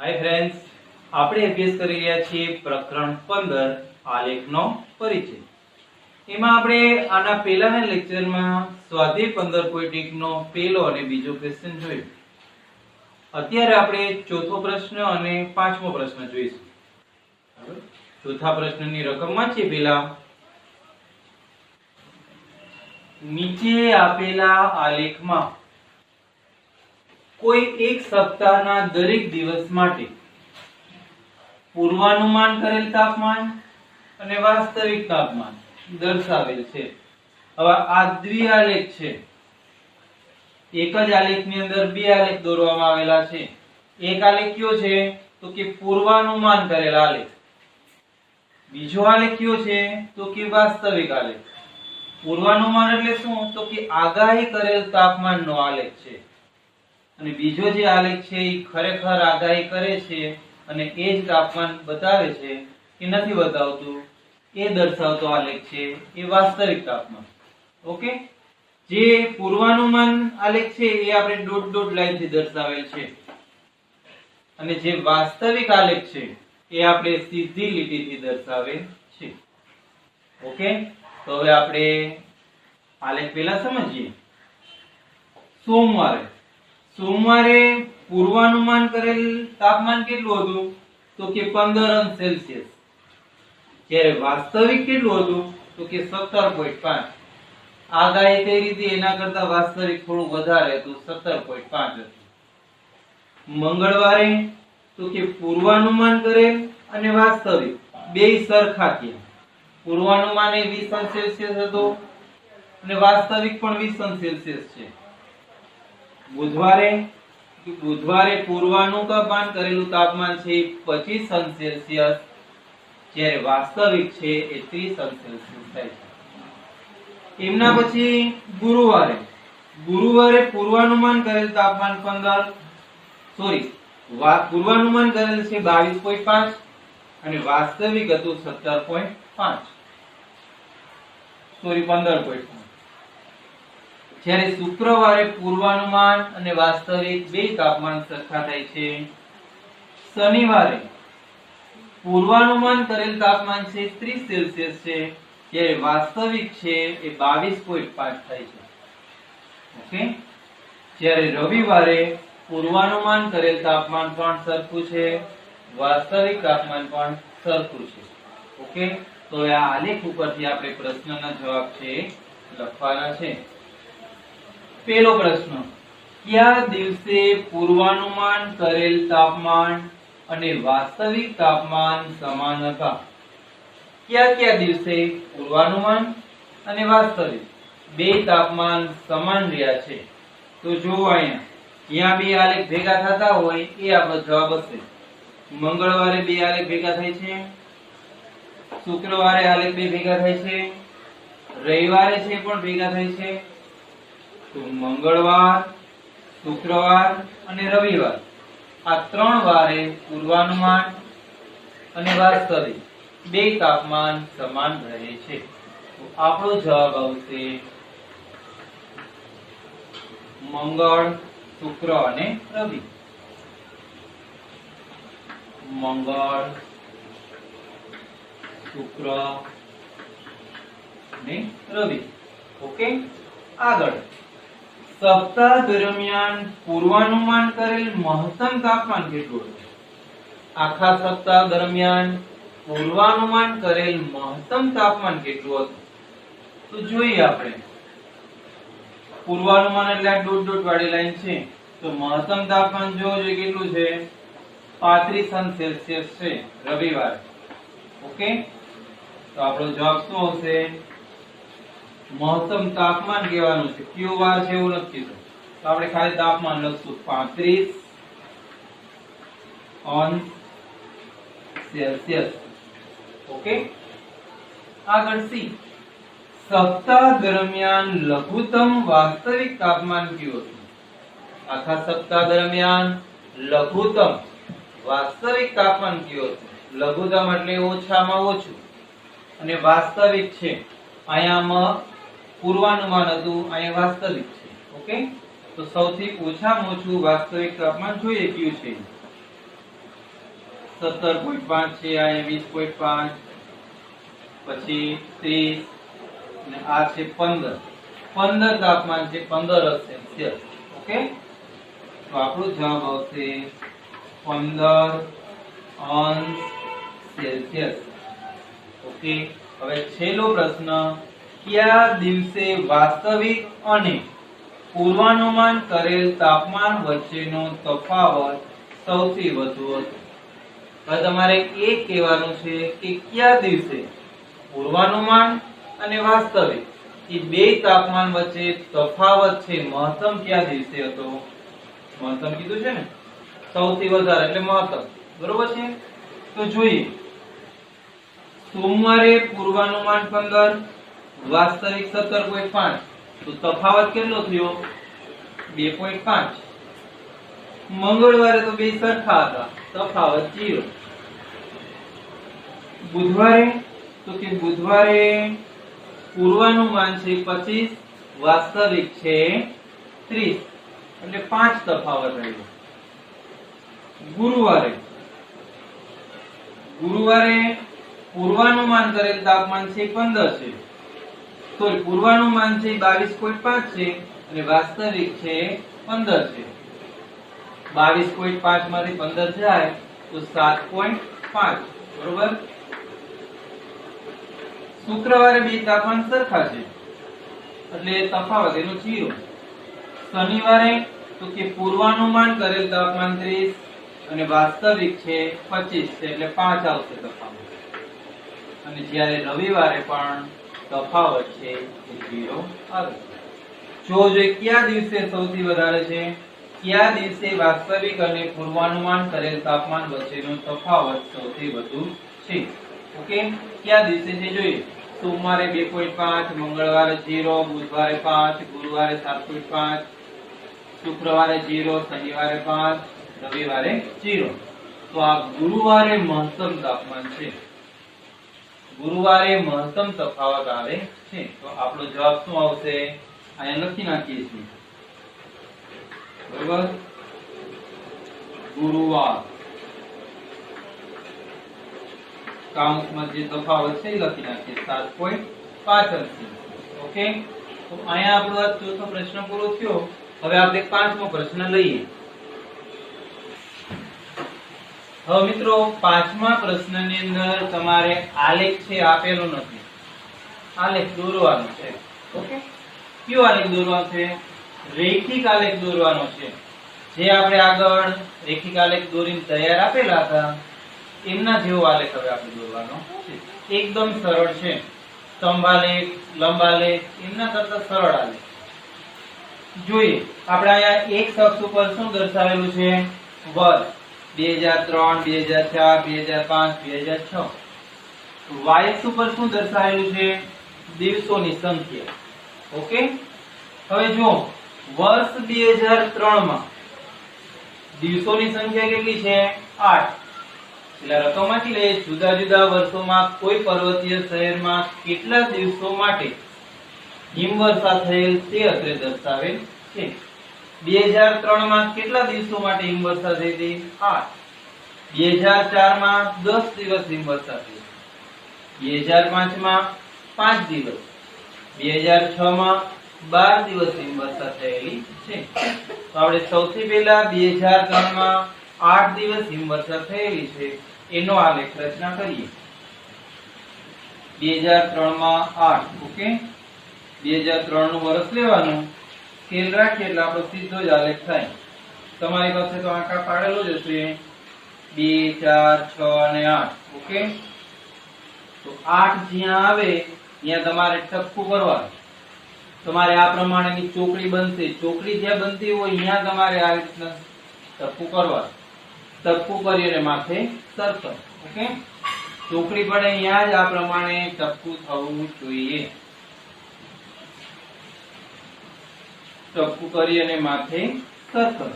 Hi friends, આપણે અભ્યાસ કરી રહ્યા છીએ પ્રકરણ 15 આલેખનો પરિચય. એમાં આપણે આના પહેલાના લેક્ચરમાં સ્વાધ્યાય 15.1 નો પહેલો અને બીજો ક્વેશ્ચન જોયો. અત્યારે આપણે ચોથો પ્રશ્ન અને પાંચમો પ્રશ્ન જોઈશું. ચોથા પ્રશ્નની રકમ વાંચીએ પહેલા. નીચે આપેલા આલેખમાં કોઈ એક સપ્તાહના દરેક દિવસ માટે પૂર્વાનુમાન કરેલ તાપમાન અને વાસ્તવિક તાપમાન દર્શાવેલ છે. હવે આ દ્વિઆલેખ છે. એક જ આલેખની અંદર બે આલેખ દોરવામાં આવેલા છે. એક આલેખ કયો છે તો કે પૂર્વાનુમાન કરેલ આલેખ. બીજો આલેખ કયો છે તો કે વાસ્તવિક આલેખ. પૂર્વાનુમાન એટલે શું તો કે આગાહી કરેલ તાપમાનનો આલેખ છે અને બીજો જે આલેખ છે એ ખરેખર આગાહી કરે છે અને એ જ તાપમાન બતાવે છે કે નથી બતાવતું એ દર્શાવતો આલેખ છે એ વાસ્તવિક તાપમાન. ઓકે, જે પૂર્વાનુમાન આલેખ છે એ આપણે ડોટ ડોટ લાઈન થી દર્શાવેલ છે અને જે વાસ્તવિક આલેખ છે એ આપણે સીધી લીટીથી દર્શાવેલ છે. ઓકે, તો હવે આપણે આલેખ પહેલા સમજીએ. સોમવારે પૂર્વાનુમાન કરેલ તાપમાન કેટલું હતું તો કે 15 અંશ સેલ્સિયસ. જ્યારે વાસ્તવિક કેટલું હતું તો કે 17.5. આગાહી કઈ રીતે એના કરતા વાસ્તવિક થોડું વધારે હતું, 17.5 હતું. મંગળવારે તો કે પૂર્વાનુમાન કરેલ અને વાસ્તવિક બેય સરખા થયા. પૂર્વાનુમાન એ 20 અંશ સેલ્સિયસ હતું અને વાસ્તવિક પણ 20 અંશ સેલ્સિયસ છે. બુધવારે પૂર્વાનુમાન કરેલું તાપમાન છે 25 અંશ સેલ્સિયસ, જ્યારે વાસ્તવિક છે એ 30 અંશ સેલ્સિયસ થાય છે. એમના પછી ગુરુવારે પૂર્વાનુમાન કરેલ તાપમાન પૂર્વાનુમાન કરેલ છે 22.5 અને વાસ્તવિક હતું 15.5. જ્યારે શુક્રવારે પૂર્વાનુમાન અને વાસ્તવિક બે તાપમાન સરખા થાય છે. શનિવારે પૂર્વાનુમાન કરેલ તાપમાન છે 30 સેલ્સિયસ છે, જ્યારે વાસ્તવિક છે એ 22.5 થાય છે. ઓકે, જ્યારે રવિવારે પૂર્વાનુમાન કરેલ તાપમાન પણ સરખું છે, વાસ્તવિક તાપમાન પણ સરખું છે. ઓકે, તો આ આલેખ ઉપરથી આપણે પ્રશ્નના જવાબ છે લખવાના છે. પહેલો પ્રશ્ન, કયા દિવસે પૂર્વાનુમાન કરેલ તાપમાન અને વાસ્તવિક તાપમાન સમાન હતા? કયા દિવસે પૂર્વાનુમાન અને વાસ્તવિક બે તાપમાન સમાન રહ્યા છે? તો જો અહીંયા બે આલેખ ભેગા થતા હોય એ આપણો જવાબ હશે. મંગળવારે બે આલેખ ભેગા થાય છે, શુક્રવારે આલેખ બે ભેગા થાય છે, રવિવારે છે પણ ભેગા થાય છે. તો મંગળવાર, શુક્રવાર અને રવિવાર આ ત્રણ વારે પૂર્વાનુમાન અને વાસ્તવિક બે તાપમાન સમાન રહે છે. તો આપણો જવાબ આવશે મંગળ, શુક્ર અને રવિ. મંગળ, શુક્ર અને રવિ. ઓકે, આગળ સપ્તાહ દરમિયાન પૂર્વાનુમાન કરેલ મહત્તમ તાપમાન કેટલું હતું? આખા સપ્તાહ દરમિયાન પૂર્વાનુમાન કરેલ મહત્તમ તાપમાન કેટલું હતું? તો જોઈએ આપણે. પૂર્વાનુમાન એટલે ડોટ ડોટ વાળી લાઈન છે. તો મહત્તમ તાપમાન જોઈએ કેટલું છે? 35 અંશ સેલ્સિયસ છે રવિવારે. ઓકે, તો આપણો જવાબ શું આવશે? મહત્તમ તાપમાન કહેવાનું છે, કયો વાર છે એવું નથી કીધું, તો આપણે ખાલી તાપમાન લખશું 35 અંશ સેલ્સિયસ. ઓકે, આગળ સી, સપ્તાહ દરમિયાન લઘુત્તમ વાસ્તવિક તાપમાન કયું હતું? આખા સપ્તાહ દરમિયાન લઘુત્તમ વાસ્તવિક તાપમાન કયું હતું? લઘુત્તમ એટલે ઓછામાં ઓછું અને વાસ્તવિક છે અહીંયા પૂર્વાનુમાન હતું, અહીંયા વાસ્તવિક છે. ઓકે, તો સૌથી ઓછામાં ઓછું વાસ્તવિક તાપમાન જોઈએ કયું છે? 17.5 છે, આ 20.5, પછી 30 અને આ છે 15. 15 તાપમાન છે, 15 સેલ્સિયસ. ઓકે, તો આપણો જવાબ આવશે 15 અંશ સેલ્સિયસ. ઓકે, હવે છેલ્લો પ્રશ્ન, કયા દિવસે વાસ્તવિક અને પૂર્વાનુમાન કરેલ તાપમાન વચ્ચેનો તફાવત સૌથી વધુ હતો? હવે તમારે એ કહેવાનું છે કે કયા દિવસે પૂર્વાનુમાન અને વાસ્તવિક એ બે તાપમાન વચ્ચે તફાવત છે મહત્તમ કયા દિવસે હતો? મહત્તમ કીધું છે ને, સૌથી વધારે એટલે મહત્તમ, બરોબર છે? તો જોઈએ, સોમવારે પૂર્વાનુમાન 15, વાસ્તવિક 17.5, તો તફાવત કેટલો થયો? 2.5. મંગળવારે તો બે સરખા હતા, તફાવત 0. બુધવારે તો કે બુધવારે પૂર્વાનુમાન છે 25, વાસ્તવિક છે 30, એટલે 5 તફાવત રહ્યો. ગુરુવારે પૂર્વાનુમાન કરેલ તાપમાન છે 15 છે, સોરી પૂર્વાનુમાન છે 22.5 છે અને વાસ્તવિક છે 15 છે. 22.5 માંથી 15 જાય તો 7.5, બરોબર? શુક્રવારે બે તાપમાન સરખા છે એટલે તફાવત એનો 0. શનિવારે તો કે પૂર્વાનુમાન કરેલ તાપમાન 30 અને વાસ્તવિક છે 25 છે એટલે 5 આવશે તફાવત. અને જ્યારે રવિવારે પણ તફાવત છે એ 0 આવે. જો કયા દિવસે સૌથી વધારે છે, કયા દિવસે વાસ્તવિક અને પૂર્વાનુમાન કરેલ તાપમાન વચ્ચેનો તફાવત સૌથી વધુ છે. ઓકે, કયા દિવસે છે જોઈએ. સોમવારે 2.5, મંગળવારે 0, બુધવારે 5, ગુરુવારે 7.5, શુક્રવારે 0, શનિવારે 5, રવિવારે 0. તો આ ગુરુવારે મહત્તમ તાપમાન છે, ગુરુવારે મહત્તમ તફાવત આવે છે. તો આપણો જવાબ શું આવશે? અહીંયા લખી નાખીએ છીએ, બરોબર? ગુરુવાર કાઉન્ટમાં જે તફાવત છે એ લખી નાખીએ 7.5 અંશ. ઓકે, તો અહીંયા આપણો આ ચોથો પ્રશ્ન પૂરો થયો. હવે આપણે પાંચમો પ્રશ્ન લઈએ. હવે મિત્રો, પાંચમા પ્રશ્નની અંદર તમારે આલેખ છે આપેલો નથી, આલેખ દોરવાનો છે. ઓકે, કયો આલેખ દોરવાનો છે? રેખિક આલેખ દોરવાનો છે. જે આપણે આગળ રેખિક આલેખ દોરીને તૈયાર આપેલા હતા એમના જેવો આલેખ હવે આપણે દોરવાનો છે. એકદમ સરળ છે. સ્તંભાલેખ, લંબાલેખ એમના કરતા સરળ આલેખ. જોઈએ, આપણે અહીંયા એક અક્ષ ઉપર શું દર્શાવેલું છે? વર્ષ 2003, 2004, 2005, 2006. y અક્ષ ઉપર શું દર્શાવેલું છે? દિવસોની સંખ્યા. ઓકે, હવે જો વર્ષ 2003 માં દિવસોની સંખ્યા કેટલી છે? 8. એટલે રકમ વાંચી લઈએ. જુદા જુદા વર્ષોમાં કોઈ પર્વતીય શહેરમાં કેટલા દિવસો માટે હિમવર્ષા થયેલ તે અત્રે દર્શાવેલ છે. 2003 માં કેટલા દિવસો માટે હિમવર્ષા થઈ હતી? 8. 2004 માં 10 દિવસ હિમવર્ષા થઈ. 2005 માં 5 દિવસ. 2006 માં 12 દિવસ હિમવર્ષા થયેલી છે. તો આપણે સૌથી પહેલા 2003 માં 8 દિવસ હિમવર્ષા થયેલી છે એનો આલેખ રચના કરીએ. 2003 માં 8. ઓકે, 2003 નું વર્ષ લેવાનું, સ્કેલ રાખીએ એટલે આપણો સીધો જ આલેખ થાય. તમારી પાસે તો આંકડા પાડેલો જ હશે 2, 4, 6 અને 8. ઓકે, તો 8 જ્યાં આવે ત્યાં તમારે ટપકું કરવાનું. તમારે આ પ્રમાણેની ચોકડી બનશે. ચોકડી જ્યાં બનતી હોય ત્યાં તમારે આ રીતના ટપકું કરવાનું. ટપકું કરી અને માથે સર્કલ. ઓકે, ચોકડી પડે ત્યાં જ આ પ્રમાણે ટપકું થવું જોઈએ. ટપકું કરી અને માથે સર્કલ.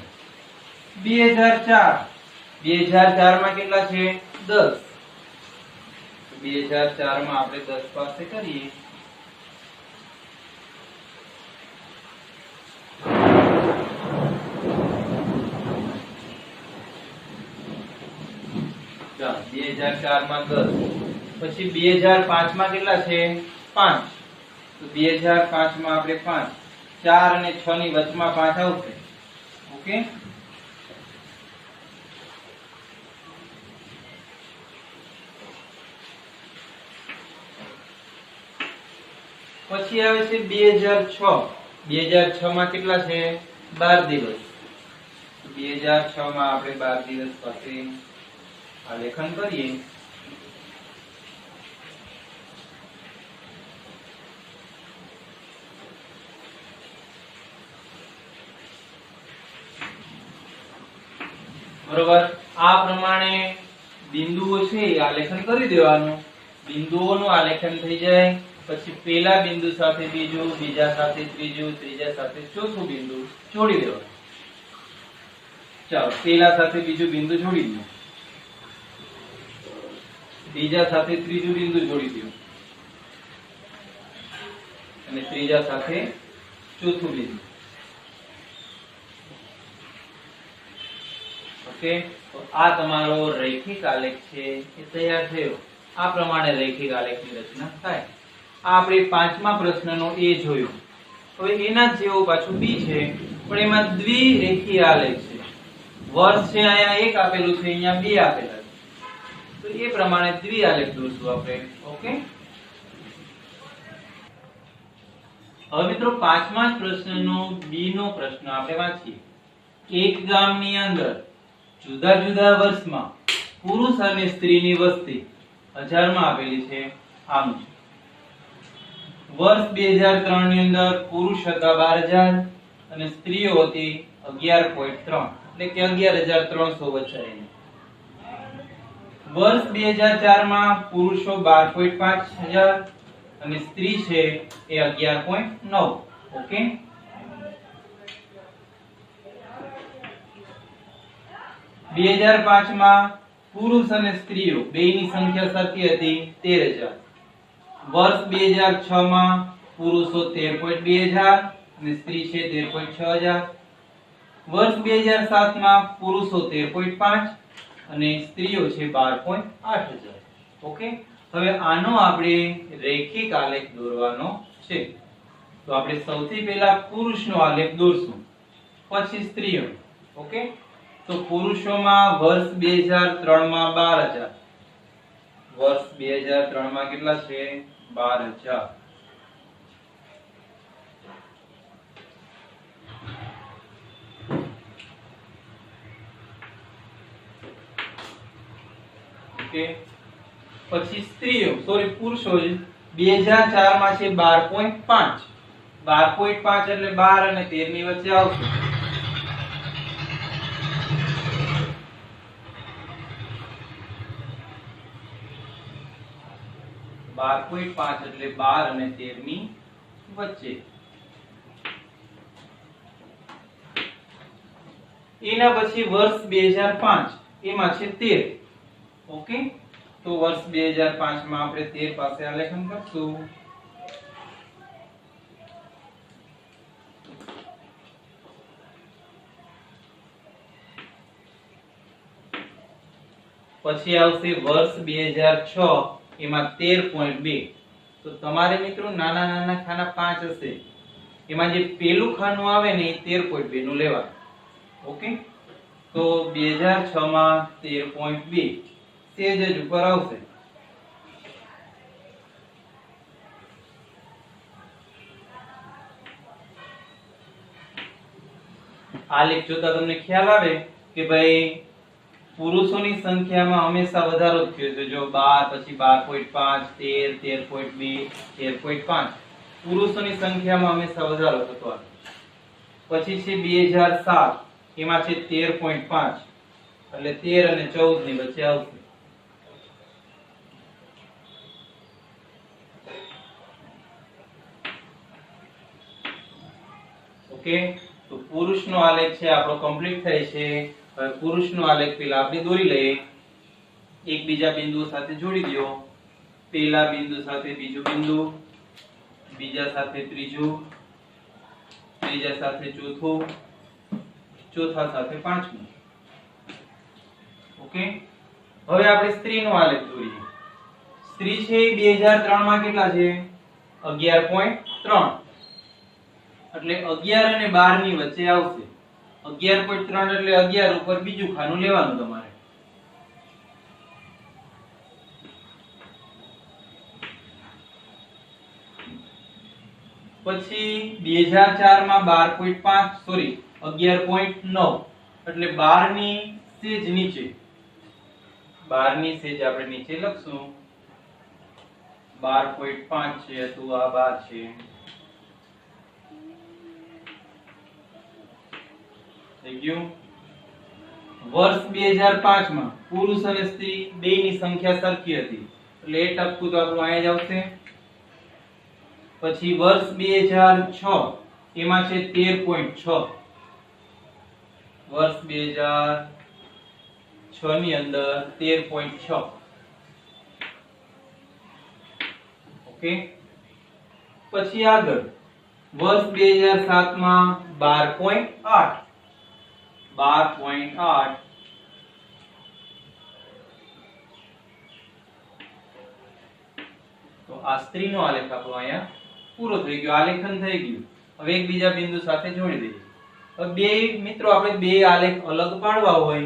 2004 માં કેટલા છે? 10. 2004 માં આપણે 10 પાસે કરીએ. ચાલો 2004 માં 10, પછી 2005 માં કેટલા છે 5, તો 2005 માં આપણે 5, 4 અને 6 ની વચમાં 5 આવશે. ઓકે, પછી આવે છે 2006. 2006 માં કેટલા છે 12 દિવસ. 2006 માં આપણે 12 દિવસ પાસે આલેખન કરીએ. બરોબર, આ પ્રમાણે બિંદુઓ છે એ આલેખન કરી દેવાનું. બિંદુઓનું આલેખન થઈ જાય પછી પેલા બિંદુ સાથે બીજું, બીજા સાથે ત્રીજું, ત્રીજા સાથે ચોથું બિંદુ જોડી દેવાનું. ચાલો, પેલા સાથે બીજું બિંદુ જોડી દો, બીજા સાથે ત્રીજું બિંદુ જોડી દો અને ત્રીજા સાથે ચોથું બિંદુ. ઓકે, તો આ તમારો રૈખિક આલેખ છે એ તૈયાર થયો. આ પ્રમાણે રૈખિક આલેખની રચના થાય. આ આપણે 5મા પ્રશ્નનો એ જોયું. હવે એના જ જેવો પાછું બી છે, પણ એમાં દ્વિરેખીય આલેખ છે. વર્ષ છે અહીંયા 1 આપેલું છે, અહીંયા 2 આપેલા છે, તો એ પ્રમાણે દ્વિઆલેખ દોરશું આપણે. ઓકે, હવે મિત્રો 5મા પ્રશ્નનો બી નો પ્રશ્ન આપણે વાંચીએ. એક ગામની અંદર જુદા જુદા વર્ષમાં પુરુષ અને સ્ત્રીની વસ્તી 1000 માં આપેલી છે. આમ છે, વર્ષ 2003 ની અંદર પુરુષ હતા 12000 અને સ્ત્રીઓ હતી 11.3, એટલે કે 11300 વચાઈને. વર્ષ 2004 માં પુરુષો 12.5000 અને સ્ત્રી છે એ 11.9. ઓકે, બે 2005 માં પુરુષ અને સ્ત્રીઓ બેયની સંખ્યા સરખી હતી 13000. વર્ષ 2006 માં પુરુષો 13.2000 અને સ્ત્રી છે 13.6000. વર્ષ 2007 માં પુરુષો 13.5 અને સ્ત્રીઓ છે 12.8000. ઓકે, હવે આનો આપણે રૈખિક આલેખ દોરવાનો છે. તો આપણે સૌથી પહેલા પુરુષનો આલેખ દોરશું, પછી સ્ત્રીઓ. ઓકે, તો પુરુષોમાં વર્ષ 2003 માં 12000. વર્ષ 2003 માં કેટલા છે 12000. ઓકે, પછી સ્ત્રીઓ પુરુષો 2004 માં છે 12.5. 12.5 એટલે 12 અને 13 ની વચ્ચે આવશે. એટલે 12 અને 13 ની વચ્ચે. એના પછી વર્ષ 2005 એમાં છે 13. ઓકે, તો વર્ષ 2005 માં આપણે 13 પાસે આલેખન કરશું. પછી આવશે વર્ષ 2006 એમાં 13.2. તો તમારે મિત્રો નાના નાના ખાના 5 હશે, એમાં જે પેલું ખાનું આવે ને એ 13.2 નું લેવાનું. ઓકે, તો 2006 માં 13.2 સેજ જ ઉપર આવશે. આલેખ જોતા તમને ખ્યાલ આવે કે ભાઈ પુરુષોની સંખ્યામાં હંમેશા વધારો જ થયો છે. જો 12 પછી 12.5 13 13.2 13.5 પુરુષોની સંખ્યામાં હંમેશા વધારો થતો આવે. પછી છે 2007 એમાં છે 13.5 એટલે 13 અને 14 ની વચ્ચે આવશે. ઓકે, તો પુરુષનો આલેખ છે આપણો કમ્પ્લીટ થાય છે. હવે પુરુષનો આલેખ પેલા આપણે દોરી લઈએ. એકબીજા બિંદુઓ સાથે જોડી દો. પેલા બિંદુ સાથે બીજું બિંદુ, બીજા સાથે ત્રીજું, ત્રીજા સાથે ચોથું, ચોથા સાથે પાંચમું. ઓકે, હવે આપણે સ્ત્રીનો આલેખ દોરીએ. સ્ત્રી છે એ 2003 માં કેટલા છે? 11.3. એટલે 11 અને 12 ની વચ્ચે આવશે. 11.3 એટલે 11 ઉપર બીજું ખાનું લેવાનું તમારે. પછી 2004 માં 12.5 સોરી 11.9 એટલે 12 ની સેજ નીચે. 12 ની સેજ આપણે નીચે લખશું. 12.5 છે તો આ 12 છે. થઈ ગયું. વર્ષ 2005 માં પુરુષ અને સ્ત્રી બેયની સંખ્યા સરખી હતી એટલે એ ટપકું તો આપણું અહીંયા જ આવશે. પછી વર્ષ 2006 એમાં છે 13.6. વર્ષ 2006 ની અંદર 13.6. ઓકે. પછી આગળ વર્ષ 2007 માં 12.8. 12.8 તો આ સ્ત્રીનો આલેખ આપણો અહીંયા પૂરો થઈ ગયો. આલેખન થઈ ગયું. હવે એક બીજા બિંદુ સાથે જોડી દઈએ. હવે બે મિત્રો આપણે બે આલેખ અલગ પાડવા હોય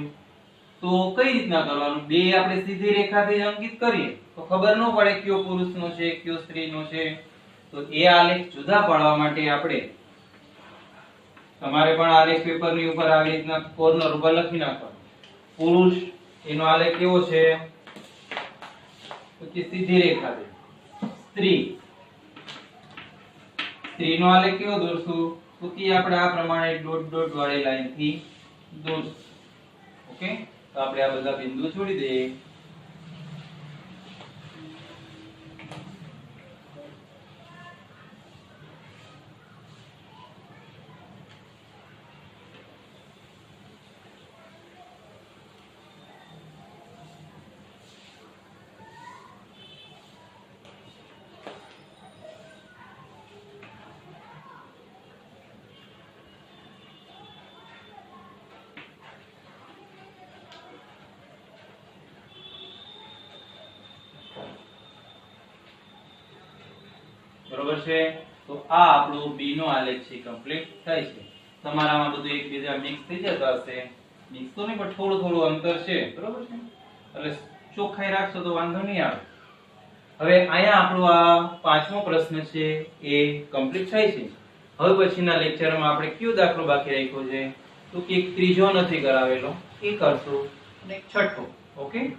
તો કઈ રીતના કરવાનું? બે આપણે સીધી રેખાથી અંકિત કરીએ તો ખબર ન પડે કયો પુરુષનો છે કયો સ્ત્રીનો છે. તો એ આલેખ જુદા પાડવા માટે આપણે તમારે પણ આલેખ પેપરની ઉપર આવી રીતના કોર્નર ઉપર લખી નાખવાનું. પુરુષ એનો આલેખ કેવો છે? તો કે સીધી રેખાથી. સ્ત્રીનો આલેખ કેવો દોરશું? તો કે આપણે આ પ્રમાણે ડોટ ડોટ વાળી લાઈન થી દોરશું. ઓકે. તો આપણે આ બધા બિંદુ જોડી દઈએ. બરોબર છે. તો આ આપણો બી નો આલેખ છે કમ્પ્લીટ થાય છે. તમારામાં બધું એકબીજા મિક્સ થઈ જતા હશે. મિક્સ તો નહીં પણ થોડું થોડું અંતર છે. બરોબર છે. એટલે ચોખ્ખાઈ રાખશો તો વાંધો નહીં આવે. હવે અહીંયા આપણો આ પાંચમો પ્રશ્ન છે એ કમ્પ્લીટ થાય છે. હવે પછીના લેક્ચરમાં આપણે કયો દાખલો બાકી રાખ્યો છે? તો કે એક ત્રીજો નથી કરાવેલો એ કરશું અને એક છઠ્ઠો. ઓકે.